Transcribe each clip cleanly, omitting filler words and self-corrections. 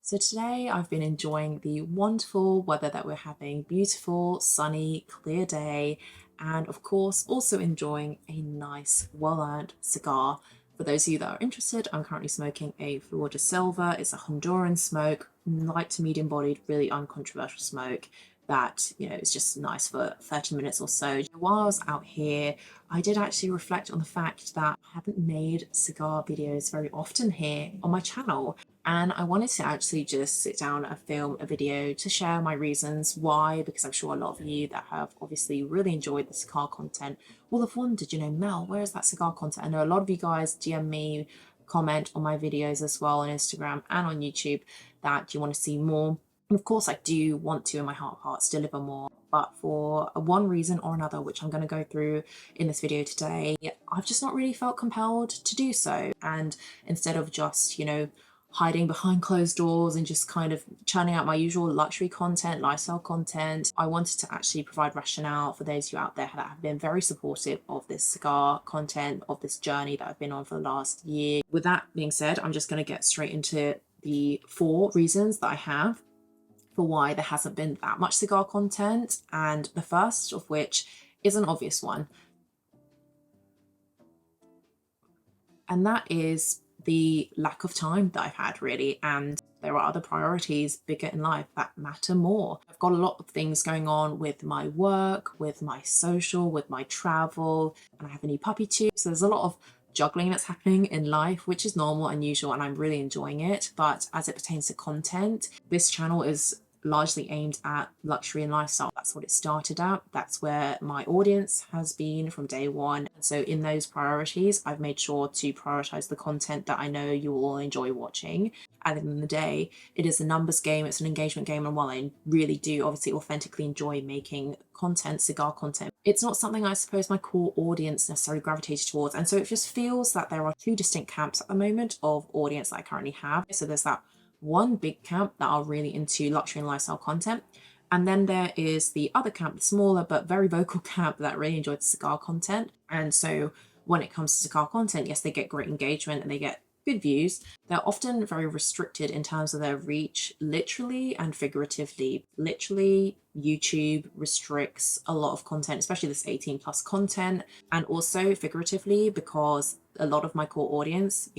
So today I've been enjoying the wonderful weather that we're having, beautiful, sunny, clear day, and of course also enjoying a nice, well-earned cigar. For those of you that are interested, I'm currently smoking a Flor de Silva. It's a Honduran smoke, light to medium bodied, really uncontroversial smoke that, is just nice for 30 minutes or so. While I was out here, I did actually reflect on the fact that I haven't made cigar videos very often here on my channel. And I wanted to actually just sit down and film a video to share my reasons why, because I'm sure a lot of you that have obviously really enjoyed the cigar content will have wondered, Mel, where is that cigar content? I know a lot of you guys DM me, comment on my videos as well on Instagram and on YouTube that you want to see more. And of course, I do want to, in my heart of hearts, deliver more. But for one reason or another, which I'm going to go through in this video today, I've just not really felt compelled to do so. And instead of just, hiding behind closed doors and just kind of churning out my usual luxury content, lifestyle content, I wanted to actually provide rationale for those of you out there that have been very supportive of this cigar content, of this journey that I've been on for the last year. With that being said, I'm just going to get straight into the 4 reasons that I have for why there hasn't been that much cigar content, and the first of which is an obvious one, and that is the lack of time that I've had, really. And there are other priorities bigger in life that matter more. I've got a lot of things going on with my work, with my social, with my travel, and I have a new puppy too. So there's a lot of juggling that's happening in life, which is normal and usual, and I'm really enjoying it. But as it pertains to content, this channel is largely aimed at luxury and lifestyle. That's what it started at. That's where my audience has been from day one. And so in those priorities, I've made sure to prioritize the content that I know you will all enjoy watching. At the end of the day, it is a numbers game, it's an engagement game, and while I really do obviously authentically enjoy making content, cigar content, it's not something I suppose my core audience necessarily gravitated towards. And so it just feels that there are 2 distinct camps at the moment of audience that I currently have. So there's that one big camp that are really into luxury and lifestyle content, and then there is the other camp, the smaller but very vocal camp that really enjoyed the cigar content. And so when it comes to cigar content, yes, they get great engagement and they get good views. They're often very restricted in terms of their reach, literally and figuratively. Literally, YouTube restricts a lot of content, especially this 18 plus content, and also figuratively, because a lot of my core audience,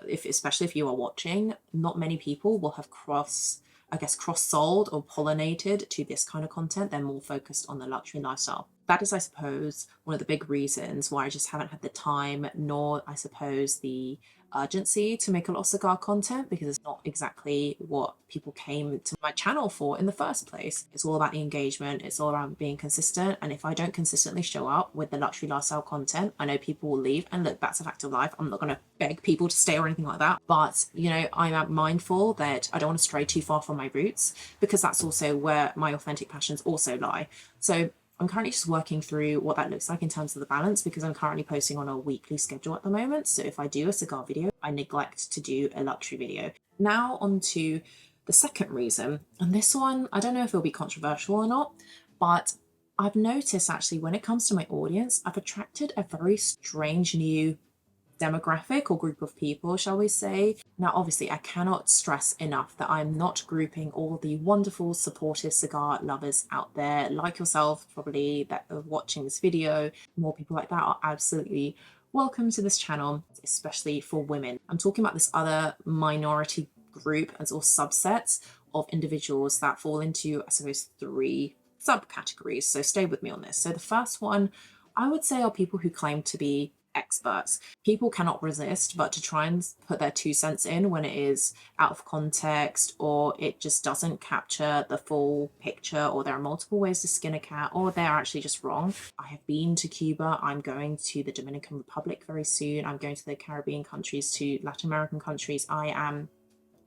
especially if you are watching, not many people will have cross-sold or pollinated to this kind of content. They're more focused on the luxury lifestyle. That is, I suppose, one of the big reasons why I just haven't had the time, nor I suppose the urgency to make a lot of cigar content, because it's not exactly what people came to my channel for in the first place. It's all about the engagement, it's all around being consistent, and if I don't consistently show up with the luxury lifestyle content, I know people will leave. And look, that's a fact of life. I'm not going to beg people to stay or anything like that, but I'm mindful that I don't want to stray too far from my roots, because that's also where my authentic passions also lie. So I'm currently just working through what that looks like in terms of the balance, because I'm currently posting on a weekly schedule at the moment. So if I do a cigar video, I neglect to do a luxury video. Now on to the second reason, and this one, I don't know if it'll be controversial or not, but I've noticed actually when it comes to my audience, I've attracted a very strange new demographic or group of people, shall we say. Now, obviously, I cannot stress enough that I'm not grouping all the wonderful, supportive cigar lovers out there, like yourself, probably, that are watching this video. More people like that are absolutely welcome to this channel, especially for women. I'm talking about this other minority group and or subsets of individuals that fall into, I suppose, 3 subcategories. So stay with me on this. So the first one, I would say, are people who claim to be experts. People cannot resist but to try and put their 2 cents in when it is out of context, or it just doesn't capture the full picture, or there are multiple ways to skin a cat, or they're actually just wrong. I have been to Cuba, I'm going to the Dominican Republic very soon, I'm going to the Caribbean countries, to Latin American countries. I am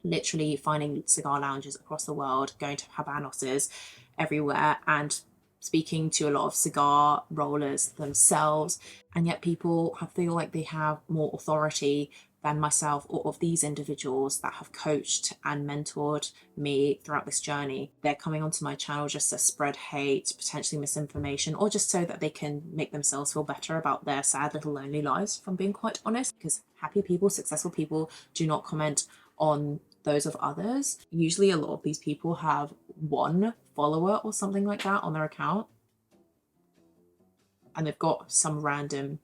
literally finding cigar lounges across the world, going to Habanos everywhere, and speaking to a lot of cigar rollers themselves, and yet people feel like they have more authority than myself or of these individuals that have coached and mentored me throughout this journey. They're coming onto my channel just to spread hate, potentially misinformation, or just so that they can make themselves feel better about their sad little lonely lives, if I'm being quite honest, because happy people, successful people do not comment on those of others. Usually a lot of these people have one follower or something like that on their account, and they've got some random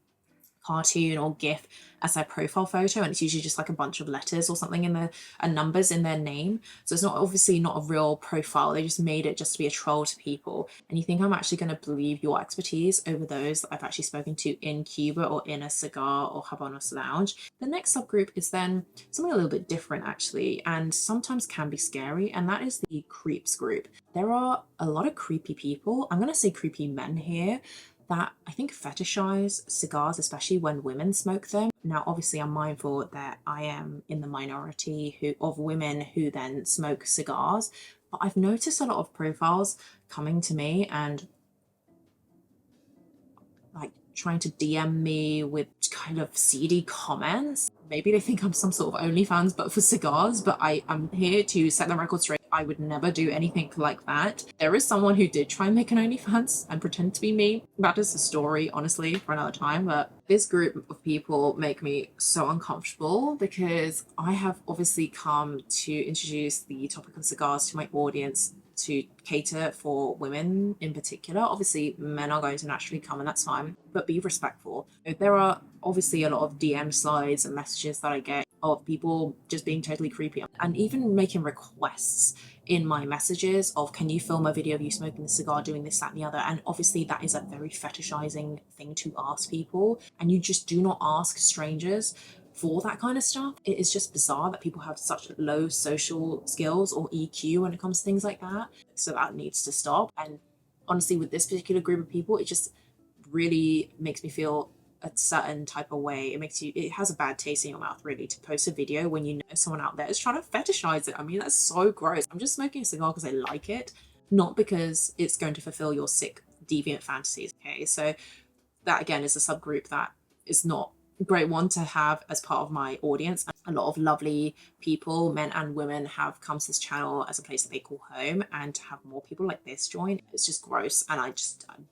cartoon or gif as their profile photo, and it's usually just like a bunch of letters or something in the and numbers in their name. So it's not obviously not a real profile. They just made it just to be a troll to people. And you think I'm actually going to believe your expertise over those that I've actually spoken to in Cuba or in a cigar or Habanos lounge? The next subgroup is then something a little bit different actually, and sometimes can be scary, and that is the creeps group. There are a lot of creepy people, I'm going to say creepy men here, that I think fetishize cigars, especially when women smoke them. Now, obviously, I'm mindful that I am in the minority of women who then smoke cigars, but I've noticed a lot of profiles coming to me and like trying to DM me with kind of seedy comments. Maybe they think I'm some sort of OnlyFans, but for cigars. But I'm here to set the record straight. I would never do anything like that. There is someone who did try and make an OnlyFans and pretend to be me. That is a story, honestly, for another time. But this group of people make me so uncomfortable because I have obviously come to introduce the topic of cigars to my audience to cater for women in particular. Obviously, men are going to naturally come, and that's fine, but be respectful. There are obviously a lot of DM slides and messages that I get of people just being totally creepy and even making requests in my messages of, can you film a video of you smoking the cigar, doing this, that, and the other? And obviously, that is a very fetishizing thing to ask people, and you just do not ask strangers for that kind of stuff. It is just bizarre that people have such low social skills or EQ when it comes to things like that. So that needs to stop. And honestly, with this particular group of people, it just really makes me feel a certain type of way. It has a bad taste in your mouth, really, to post a video when you know someone out there is trying to fetishize it. I mean, that's so gross. I'm just smoking a cigar because I like it, not because it's going to fulfill your sick, deviant fantasies. Okay, so that again is a subgroup that is not a great one to have as part of my audience. A lot of lovely people, men and women, have come to this channel as a place that they call home, and to have more people like this join, it's just gross, and I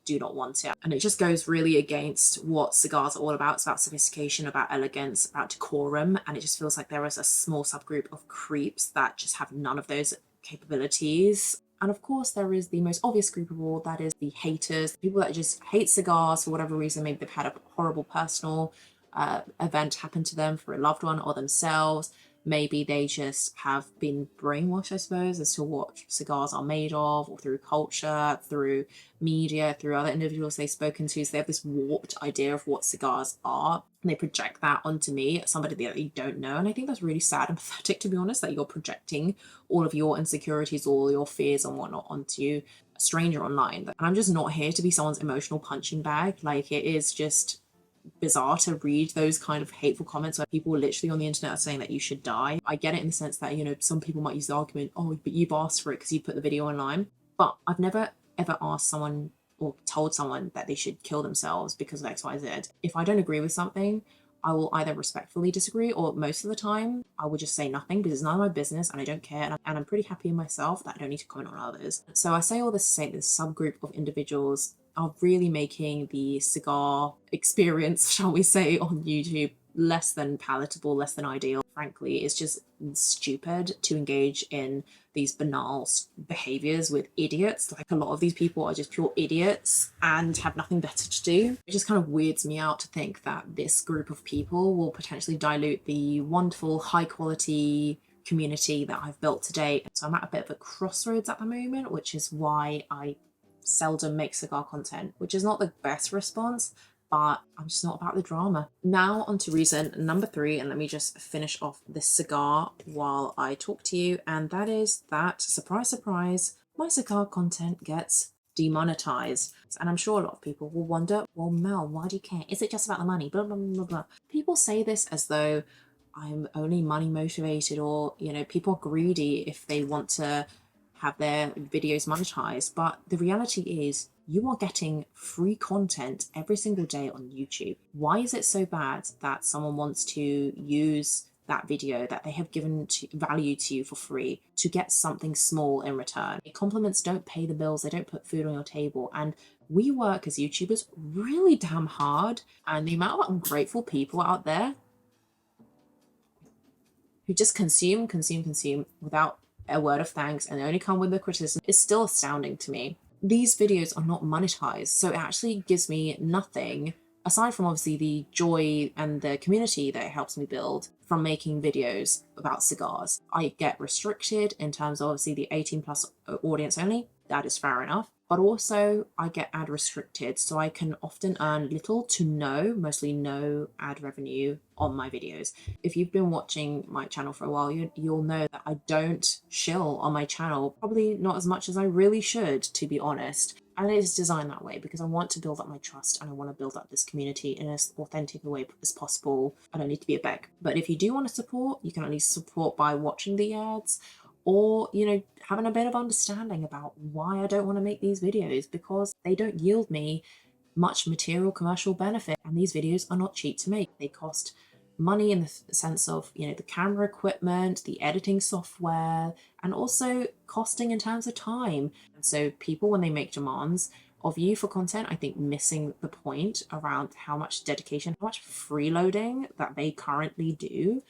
do not want it. And it just goes really against what cigars are all about. It's about sophistication, about elegance, about decorum, and it just feels like there is a small subgroup of creeps that just have none of those capabilities. And of course, there is the most obvious group of all, that is the haters, people that just hate cigars for whatever reason. Maybe they've had a horrible personal event happen to them for a loved one or themselves. Maybe they just have been brainwashed, I suppose, as to what cigars are made of, or through culture, through media, through other individuals they've spoken to. So they have this warped idea of what cigars are, and they project that onto me, somebody that you don't know. And I think that's really sad and pathetic, to be honest, that you're projecting all of your insecurities, all your fears and whatnot onto a stranger online. And I'm just not here to be someone's emotional punching bag. Like, it is just bizarre to read those kind of hateful comments where people literally on the internet are saying that you should die. I get it in the sense that, you know, some people might use the argument, oh, but you've asked for it because you put the video online. But I've never ever asked someone or told someone that they should kill themselves because of X, Y, Z. If I don't agree with something, I will either respectfully disagree, or most of the time I will just say nothing because it's none of my business and I don't care, and I'm pretty happy in myself that I don't need to comment on others. So I say all this to say this subgroup of individuals are really making the cigar experience, shall we say, on YouTube less than palatable, less than ideal. Frankly, it's just stupid to engage in these banal behaviors with idiots. Like, a lot of these people are just pure idiots and have nothing better to do. It just kind of weirds me out to think that this group of people will potentially dilute the wonderful, high quality community that I've built to date. So I'm at a bit of a crossroads at the moment, which is why I seldom make cigar content, which is not the best response, but I'm just not about the drama. Now on to reason number 3, and let me just finish off this cigar while I talk to you, and that is that, surprise, surprise, my cigar content gets demonetized. And I'm sure a lot of people will wonder, well, Mel, why do you care? Is it just about the money? Blah, blah, blah, blah. People say this as though I'm only money motivated, or, you know, people are greedy if they want to have their videos monetized. But the reality is, you are getting free content every single day on YouTube. Why is it so bad that someone wants to use that video that they have given value to you for free to get something small in return? Compliments don't pay the bills, they don't put food on your table, and we work as YouTubers really damn hard, and the amount of ungrateful people out there who just consume without a word of thanks and only come with the criticism is still astounding to me. These videos are not monetized, so it actually gives me nothing aside from obviously the joy and the community that it helps me build from making videos about cigars. I get restricted in terms of obviously the 18 plus audience only. That is fair enough. But also I get ad restricted, so I can often earn little to no, mostly no ad revenue on my videos. If you've been watching my channel for a while, you'll know that I don't shill on my channel, probably not as much as I really should, to be honest. And it is designed that way because I want to build up my trust and I want to build up this community in as authentic a way as possible. I don't need to be a beg. But if you do want to support, you can at least support by watching the ads, or having a bit of understanding about why I don't want to make these videos, because they don't yield me much material commercial benefit, and these videos are not cheap to make. They cost money in the sense of the camera equipment, the editing software, and also costing in terms of time. And so people, when they make demands of you for content, I think missing the point around how much dedication, how much freeloading that they currently do.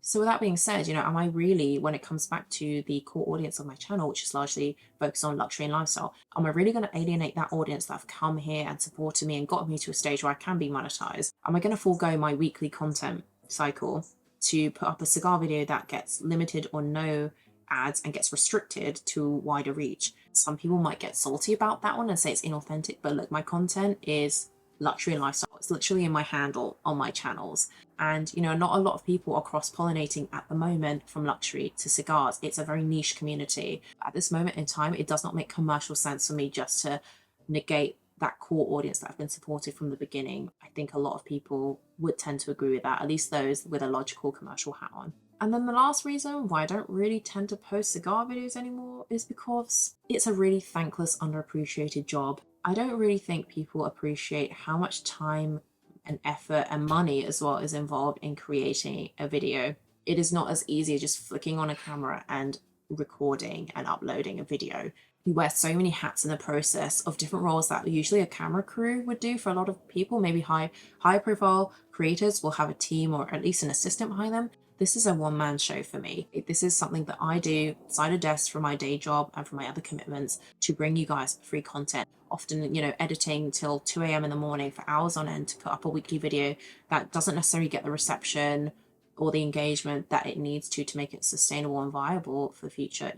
So with that being said, am I really, when it comes back to the core audience of my channel, which is largely focused on luxury and lifestyle, am I really going to alienate that audience that have come here and supported me and got me to a stage where I can be monetized? Am I going to forego my weekly content cycle to put up a cigar video that gets limited or no ads and gets restricted to wider reach? Some people might get salty about that one and say it's inauthentic, but look, my content is luxury and lifestyle. It's literally in my handle on my channels. And not a lot of people are cross-pollinating at the moment from luxury to cigars. It's a very niche community. At this moment in time, it does not make commercial sense for me just to negate that core audience that have been supported from the beginning. I think a lot of people would tend to agree with that, at least those with a logical commercial hat on. And then the last reason why I don't really tend to post cigar videos anymore is because it's a really thankless, underappreciated job. I don't really think people appreciate how much time and effort and money as well is involved in creating a video. It is not as easy as just flicking on a camera and recording and uploading a video. You wear so many hats in the process of different roles that usually a camera crew would do for a lot of people. Maybe high profile creators will have a team or at least an assistant behind them. This is a one-man show for me. This is something that I do side a desk from my day job and from my other commitments to bring you guys free content. Often, editing till 2 a.m. in the morning for hours on end to put up a weekly video that doesn't necessarily get the reception or the engagement that it needs to make it sustainable and viable for the future.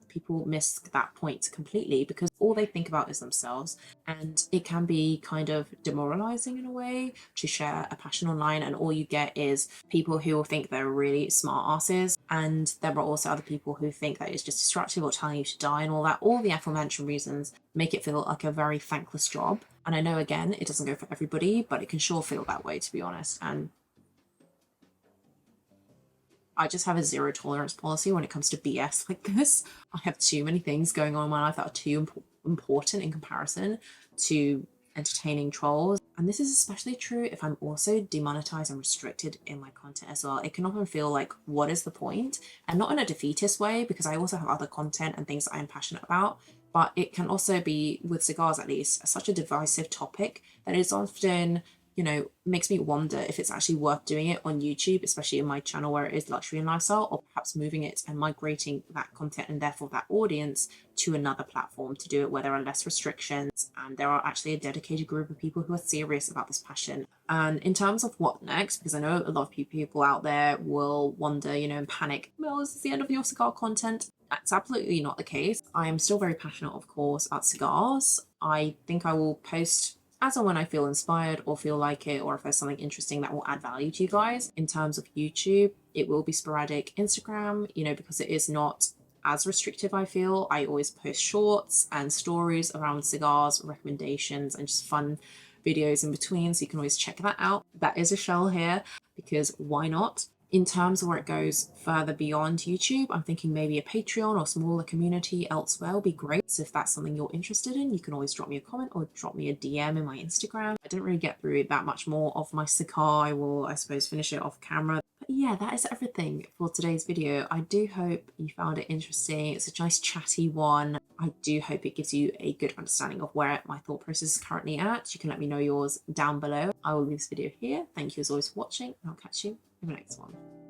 People miss that point completely because all they think about is themselves, and it can be kind of demoralizing in a way to share a passion online and all you get is people who will think they're really smart asses, and there are also other people who think that it's just destructive or telling you to die and all that. All the aforementioned reasons make it feel like a very thankless job, and I know again it doesn't go for everybody, but it can sure feel that way, to be honest. And I just have a zero tolerance policy when it comes to BS like this. I have too many things going on in my life that are too important in comparison to entertaining trolls. And this is especially true if I'm also demonetized and restricted in my content as well. It can often feel like, what is the point? And not in a defeatist way, because I also have other content and things that I'm passionate about. But it can also be, with cigars at least, such a divisive topic that is often makes me wonder if it's actually worth doing it on YouTube, especially in my channel where it is luxury and lifestyle, or perhaps moving it and migrating that content and therefore that audience to another platform to do it where there are less restrictions and there are actually a dedicated group of people who are serious about this passion. And in terms of what next, because I know a lot of people out there will wonder, and panic, well, is this the end of your cigar content? That's absolutely not the case. I am still very passionate, of course, about cigars. I think I will post as and when I feel inspired or feel like it, or if there's something interesting that will add value to you guys. In terms of YouTube, it will be sporadic. Instagram, because it is not as restrictive, I feel. I always post shorts and stories around cigars, recommendations, and just fun videos in between, so you can always check that out. That is a shell here, because why not? In terms of where it goes further beyond YouTube, I'm thinking maybe a Patreon or smaller community elsewhere will be great. So if that's something you're interested in, you can always drop me a comment or drop me a DM in my Instagram. I didn't really get through that much more of my cigar. I will, I suppose, finish it off camera. But yeah, that is everything for today's video. I do hope you found it interesting. It's a nice chatty one. I do hope it gives you a good understanding of where my thought process is currently at. You can let me know yours down below. I will leave this video here. Thank you as always for watching, and I'll catch you in the next one.